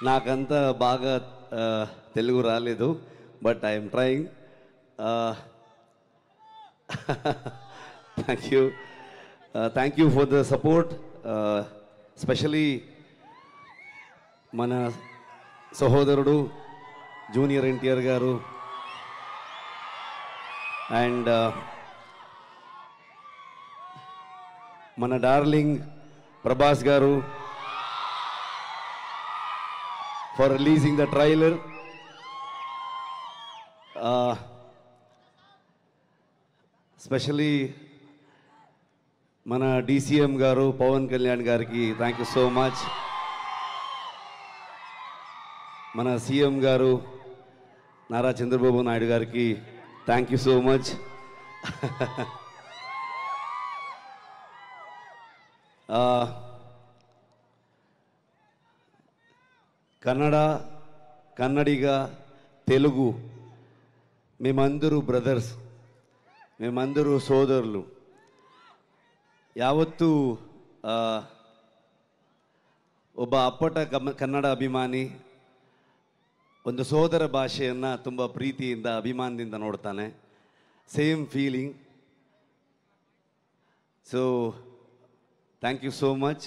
నాకంత బాగా తెలుగు రాలేదు, but I'm trying. Thank you for the support, especially మన సహోదరుడు జూనియర్ ఎన్టీఆర్ గారు అండ్ మన డార్లింగ్ ప్రభాస్ గారు for releasing the trailer. Especially mana DCM garu Pawan Kalyan gariki thank you so much. Mana CM garu Nara Chandrababu Naidu gariki thank you so much. Kannada, Kannadiga, Telugu మేమందరూ brothers, మేమందరూ సోదరులు. ಯಾವತ್ತೂ ಒಬ್ಬ ಅಪ್ಪಟ ಕನ್ನಡ ಅಭಿಮಾನಿ ಒಂದು ಸೋದರ ಭಾಷೆಯನ್ನು ತುಂಬ ಪ್ರೀತಿಯಿಂದ ಅಭಿಮಾನದಿಂದ ನೋಡ್ತಾನೆ. Same feeling. So thank you so much.